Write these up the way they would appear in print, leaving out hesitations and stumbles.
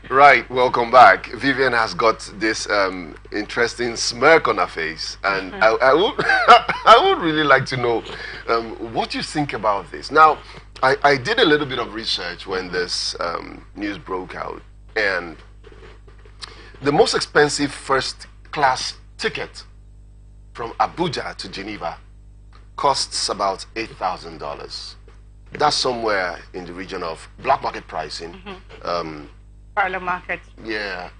Right, welcome back. Vivian has got this interesting smirk on her face, and I would I would really like to know what you think about this. Now, I did a little bit of research when this news broke out, and the most expensive first class ticket from Abuja to Geneva costs about $8,000. That's somewhere in the region of black market pricing. Parallel market. Yeah.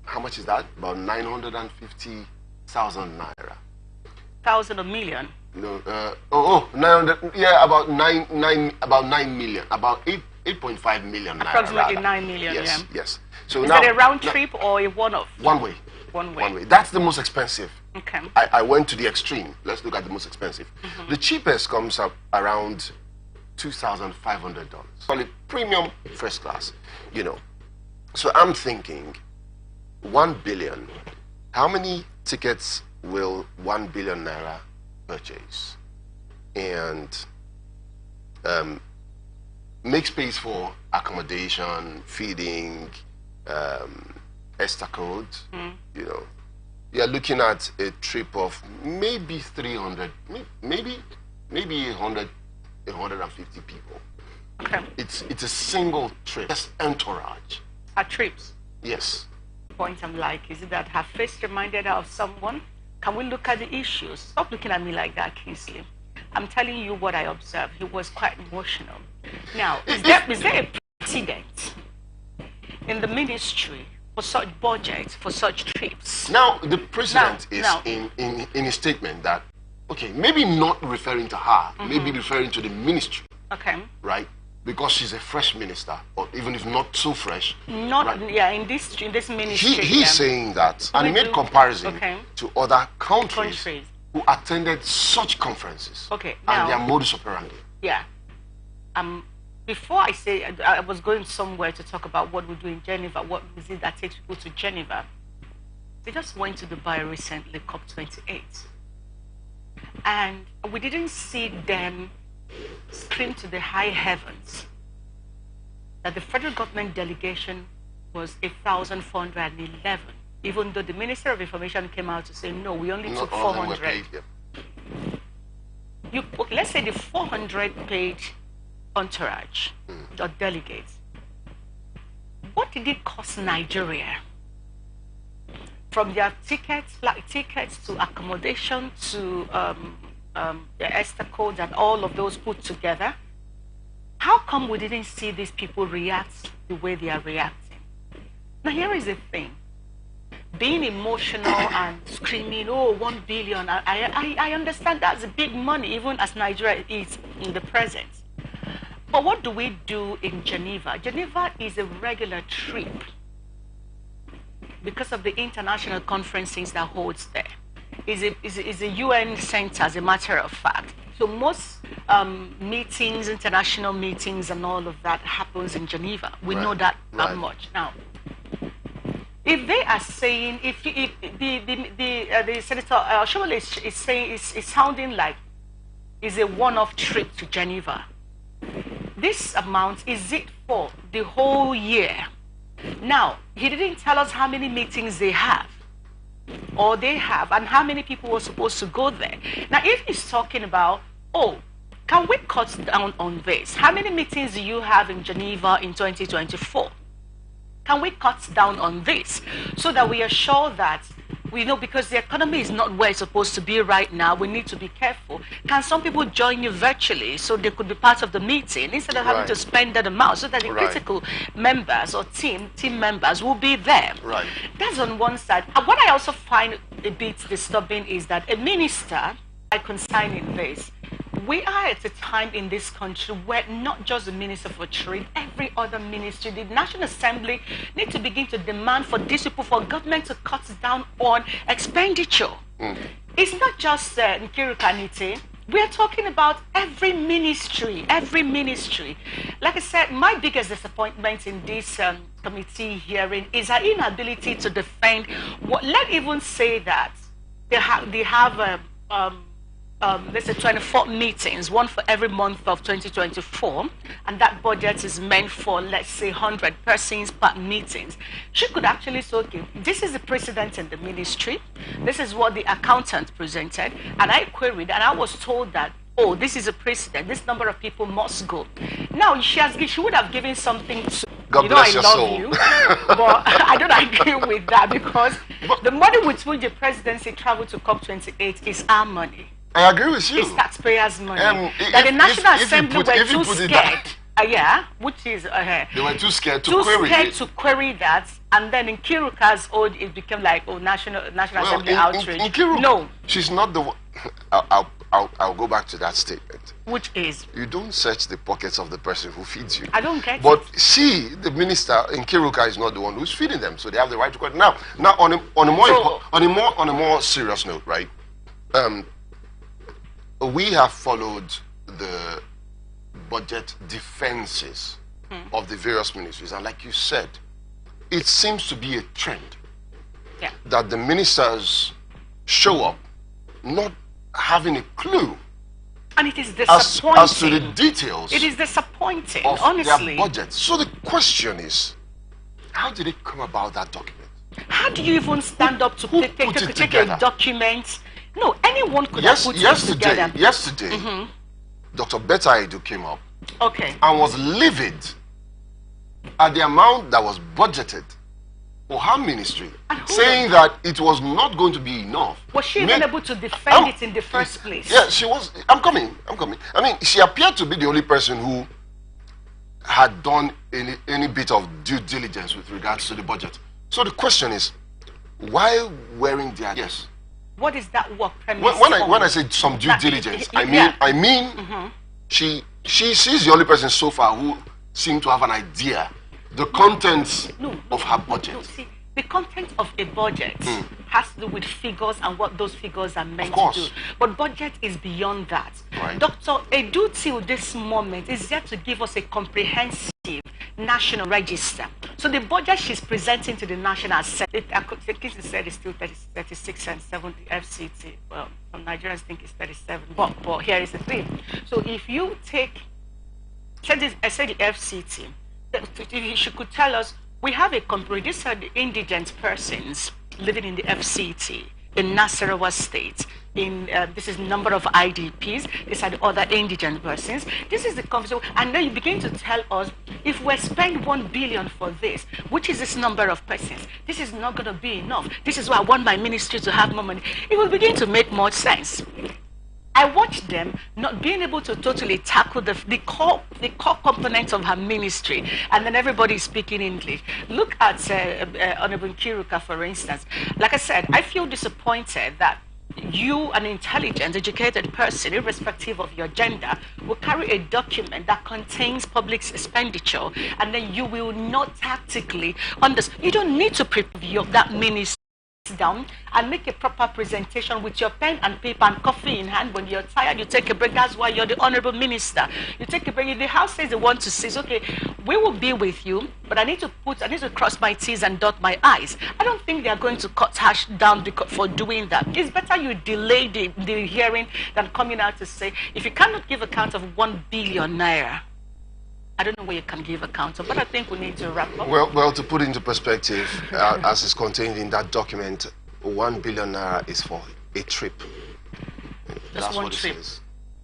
How much is that? About 950,000 naira. Thousand or million? No. 900. Yeah, about about 9 million. About 8.5 million naira. Approximately rather. 9 million. Yes. Yeah. Yes. So Is now, that a round trip or a one-off? One way. One way. One way. That's the most expensive. Okay. I went to the extreme. Let's look at the most expensive. The cheapest comes up around $2,500. Call it premium first class, you know. So I'm thinking 1 billion. How many tickets will 1 billion naira purchase? And make space for accommodation, feeding, code, you know. You're looking at a trip of maybe 300, maybe 150 people. Okay. It's a single trip, just entourage. Her trips. Yes. Point I'm like, is it that her face reminded her of someone? Can we look at the issues? Stop looking at me like that, Kingsley. I'm telling you what I observed. He was quite emotional. Now, is there a precedent in the ministry for such budgets, for such trips? Now, the president is in his statement that, okay, maybe not referring to her, maybe referring to the ministry. Okay. Right? Because she's a fresh minister, or even if not so fresh. Not, right? Yeah, in this ministry. He's saying that, and he made comparison to other countries who attended such conferences. Okay. And their modus operandi. Yeah. Before I say, I was going somewhere to talk about what we do in Geneva. What is it that takes people to Geneva? They just went to Dubai recently, COP28. And we didn't see them scream to the high heavens that the federal government delegation was 1,411, even though the Minister of Information came out to say, no, we only took 400. Let's say the 400-page entourage or delegates. What did it cost Nigeria? From their tickets, flight tickets to accommodation to the codes and all of those put together. How come we didn't see these people react the way they are reacting? Now here is the thing. Being emotional and screaming, oh, 1 billion, I understand that's big money, even as Nigeria is in the present. But what do we do in Geneva? Geneva is a regular trip because of the international conferences that holds there. Is a UN center, as a matter of fact. So most meetings, international meetings and all of that happens in Geneva. We know that much. Now, if they are saying, if the Senator Shomole is saying, is sounding like is a one-off trip to Geneva, this amount, is it for the whole year? Now, he didn't tell us how many meetings they have, or they have, and how many people were supposed to go there. Now, if he's talking about, oh, can we cut down on this? How many meetings do you have in Geneva in 2024? Can we cut down on this so that we are sure that we know, because the economy is not where it's supposed to be right now, we need to be careful. Can some people join you virtually so they could be part of the meeting instead of having to spend that amount, so that the critical members or team members will be there? Right. That's on one side. And what I also find a bit disturbing is that a minister, by consigning this, we are at a time in this country where not just the Minister for Trade, every other ministry, the National Assembly need to begin to demand for these people, for government to cut down on expenditure. It's not just Nkiru Kanite. We are talking about every ministry, every ministry. Like I said, my biggest disappointment in this committee hearing is our inability to defend what, let's even say that they have let's say 24 meetings, one for every month of 2024, and that budget is meant for, let's say, 100 persons per meetings. She could actually say, okay, this is the precedent in the ministry, this is what the accountant presented, and I queried, and I was told that, oh, this is a precedent, this number of people must go. Now, she would have given something to, God bless your soul. you, but I don't agree with that, because the money with which the presidency traveled to COP28 is our money. I agree with you. It's taxpayers' money. That the National Assembly were too scared. Yeah, which is they were too scared to query that, and then in Kiruka's own, it became like, oh, National Assembly outrage. In Kiruka, no, she's not the one. I'll go back to that statement. Which is, you don't search the pockets of the person who feeds you. I don't get but it. She, the minister in Kiruka, is not the one who's feeding them, so they have the right to question. Now on a more serious note, right? We have followed the budget defenses of the various ministries, and like you said, it seems to be a trend that the ministers show up not having a clue, and it is disappointing as to the details. It is disappointing, of honestly. Their budget. So the question is, how did it come about, that document? How do you even stand up to take a document? No, anyone could have put it together. Yesterday, Dr. Betta Edu came up and was livid at the amount that was budgeted for her ministry, saying that it was not going to be enough. Was she even able to defend it in the first place? Yeah, she was. I'm coming. I mean, she appeared to be the only person who had done any bit of due diligence with regards to the budget. So the question is, why wearing their yes? What is that work premise? When I say some due diligence, I mean she's the only person so far who seemed to have an idea the contents of her budget. No, see, the content of a budget has to do with figures and what those figures are meant to do. But budget is beyond that. Right. Dr. Edu, till this moment, is there to give us a comprehensive national register. So the budget she's presenting to the National Assembly, I think she said it's still 36 and 70 FCT. Well, some Nigerians think it's 37. But here is the thing. So if you take, I said the FCT, she could tell us, we have a company, these are the indigent persons living in the FCT, in Nasarawa State. This is the number of IDPs, these are the other indigent persons. This is the conversation, and then you begin to tell us, if we spend 1 billion for this, which is this number of persons, this is not going to be enough. This is why I want my ministry to have more money. It will begin to make more sense. I watched them not being able to totally tackle the core components of her ministry, and then everybody is speaking English. Look at Honorable Kiruka, for instance. Like I said, I feel disappointed that you, an intelligent, educated person, irrespective of your gender, will carry a document that contains public expenditure, and then you will not tactically understand. You don't need to prepare that ministry down and make a proper presentation with your pen and paper and coffee in hand. When you're tired, you take a break. That's why you're the honorable minister. You take a break. The House says they want to say, okay, we will be with you, but I need to cross my T's and dot my I's. I don't think they're going to cut hash down for doing that. It's better you delay the hearing than coming out to say, if you cannot give account of 1 billion naira, I don't know where you can give account of, but I think we need to wrap up. Well, to put into perspective, as is contained in that document, 1 billion naira is for a trip. Just one trip.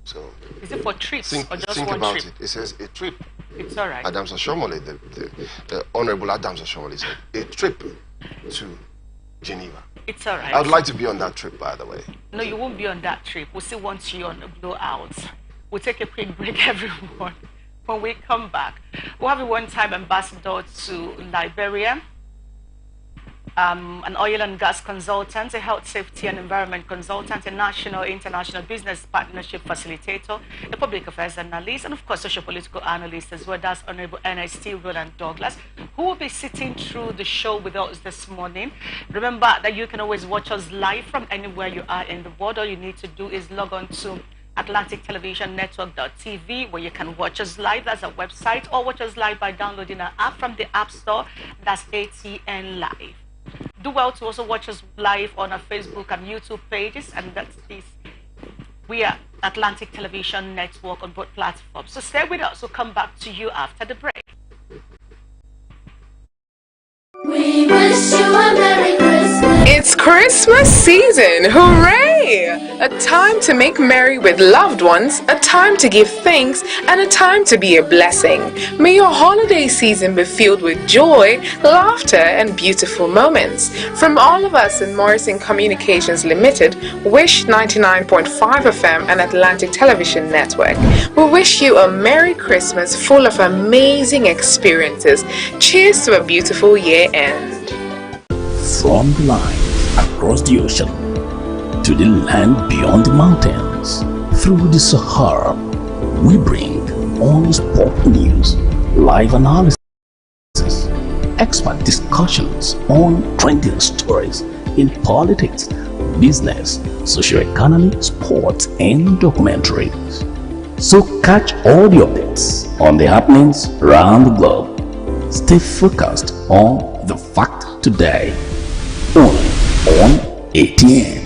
So is it for trips or just one trip? Think about it. It says a trip. It's all right. Adams Ashomole, the Honorable Adams Ashomole said, a trip to Geneva. It's all right. I'd like to be on that trip, by the way. No, you won't be on that trip. We'll still want you on the Blowout. We'll take a quick break, everyone. When we come back, we'll have a one-time ambassador to Liberia, an oil and gas consultant, a health, safety and environment consultant, a national, international business partnership facilitator, a public affairs analyst, and of course, socio-political analyst as well. That's Honorable N.I.S.T. Roland Douglas, who will be sitting through the show with us this morning. Remember that you can always watch us live from anywhere you are in the world. All you need to do is log on to Atlantic Television Network.tv, where you can watch us live. That's our website, or watch us live by downloading our app from the App Store. That's ATN Live. Do well to also watch us live on our Facebook and YouTube pages, and that's this We are Atlantic Television Network on both platforms. So stay with us. We'll come back to you after the break. We wish you a Merry Christmas. It's Christmas season! Hooray! A time to make merry with loved ones, a time to give thanks, and a time to be a blessing. May your holiday season be filled with joy, laughter, and beautiful moments. From all of us in Morrison Communications Limited, Wish 99.5 FM and Atlantic Television Network, we wish you a Merry Christmas full of amazing experiences. Cheers to a beautiful year end. From the lines across the ocean to the land beyond the mountains, through the Sahara, we bring on-the-spot news, live analysis, expert discussions on trending stories in politics, business, socio-economy, sports, and documentaries. So catch all the updates on the happenings around the globe. Stay focused on the fact today, only on ATN.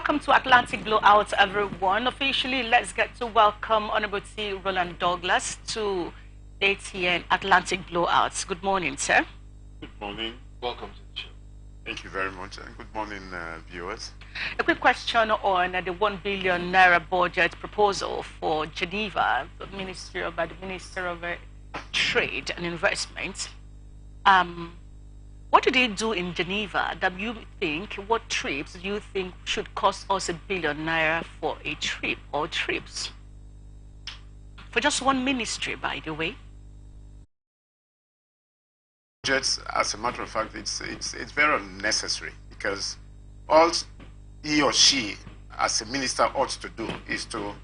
Welcome to Atlantic Blowout, everyone. Officially, let's get to welcome Honorable T. Roland Douglas to ATN Atlantic Blowouts. Good morning, sir. Good morning. Welcome to the show. Thank you very much, and good morning, viewers. A quick question on the 1 billion naira budget proposal for Geneva, by the Minister of Trade and Investment. What do they do in Geneva that you think, what trips do you think should cost us £1 billion naira for a trip or trips? For just one ministry, by the way. Just as a matter of fact, it's very unnecessary, because all he or she, as a minister, ought to do is to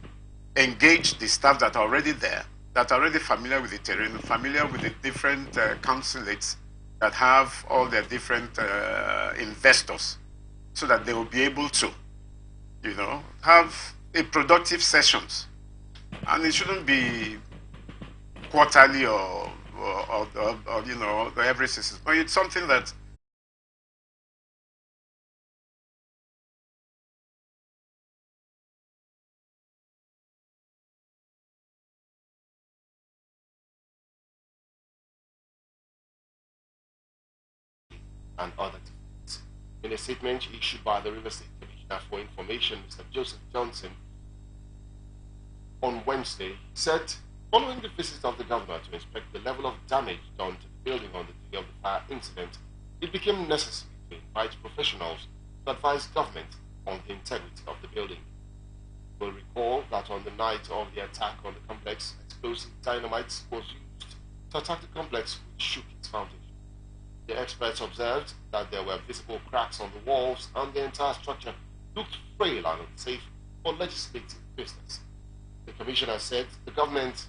engage the staff that are already there, that are already familiar with the terrain, familiar with the different consulates that have all their different investors, so that they will be able to, have a productive sessions. And it shouldn't be quarterly or every season. But it's something that and other things. In a statement issued by the River State Commissioner for Information, Mr. Joseph Johnson, on Wednesday, he said, following the visit of the governor to inspect the level of damage done to the building on the day of the fire incident, it became necessary to invite professionals to advise government on the integrity of the building. You will recall that on the night of the attack on the complex, explosive dynamite was used to attack the complex, which shook its foundation. The experts observed that there were visible cracks on the walls and the entire structure looked frail and unsafe for legislative business. The commissioner said the government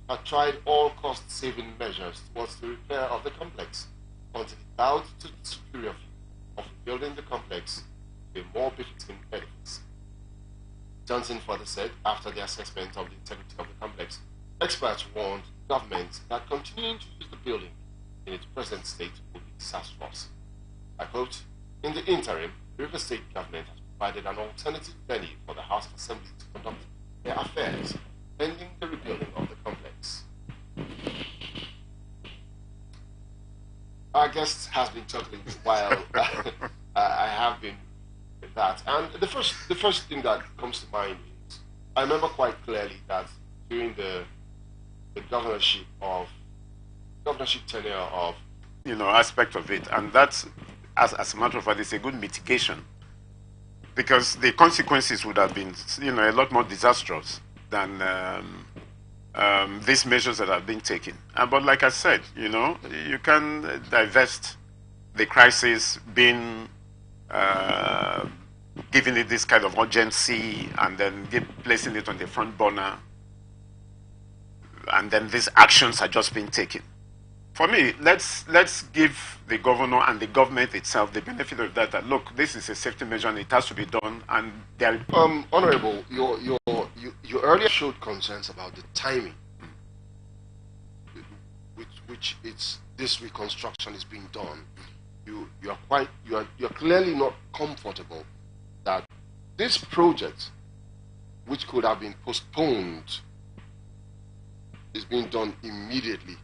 had tried all cost-saving measures towards the repair of the complex until it bowed to the superior view of rebuilding the complex to a more befitting edifice. Johnson further said, after the assessment of the integrity of the complex, experts warned government that continuing to use the building in its present state would be disastrous. I quote, in the interim, the River State government has provided an alternative venue for the House of Assembly to conduct their affairs pending the rebuilding of the complex. Our guest has been chuckling while I have been with that. And the first thing that comes to mind is, I remember quite clearly that during the governorship tenure of aspect of it, and that's, as a matter of fact, it's a good mitigation, because the consequences would have been a lot more disastrous than these measures that have been taken. But like I said, you can divest the crisis, being giving it this kind of urgency, and then placing it on the front burner, and then these actions are just being taken. For me, let's give the governor and the government itself the benefit of that. That look, this is a safety measure and it has to be done. And there. Honorable, you earlier showed concerns about the timing, which this reconstruction is being done. You're clearly not comfortable that this project, which could have been postponed, is being done immediately,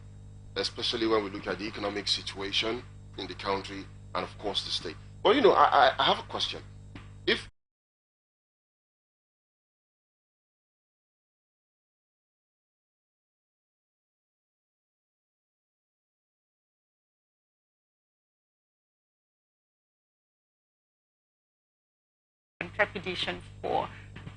especially when we look at the economic situation in the country and, of course, the state. But, I have a question. If and trepidation for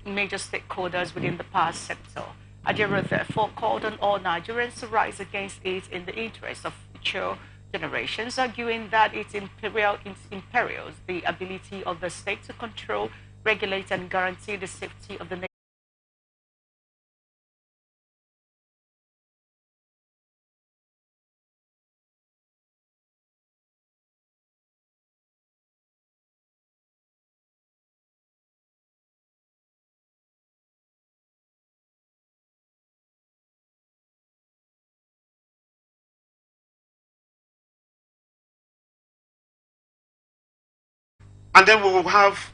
major stakeholders within the power sector. Adira therefore called on all Nigerians to rise against it in the interest of future generations, arguing that it imperils the ability of the state to control, regulate, and guarantee the safety of the nation. And then we will have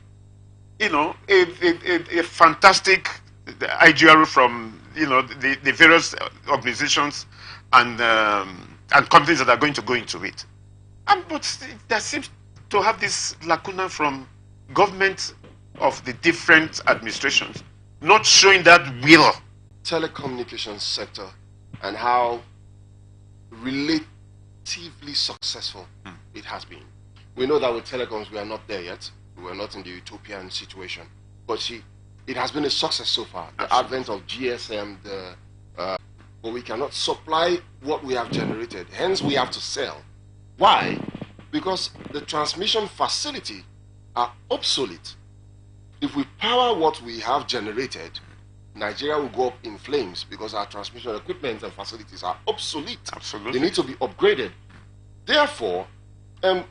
you know, a fantastic IGR from, you know, the various organizations and companies that are going to go into it. But there seems to have this lacuna from government of the different administrations, not showing that will. Telecommunications sector and how relatively successful it has been. We know that with telecoms we are not there yet. We are not in the utopian situation. But see, it has been a success so far. The advent of GSM, but we cannot supply what we have generated. Hence, we have to sell. Why? Because the transmission facility are obsolete. If we power what we have generated, Nigeria will go up in flames because our transmission equipment and facilities are obsolete. Absolutely. They need to be upgraded. Therefore,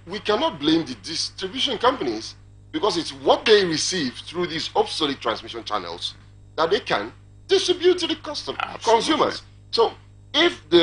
we cannot blame the distribution companies because it's what they receive through these obsolete transmission channels that they can distribute to the consumers. So if the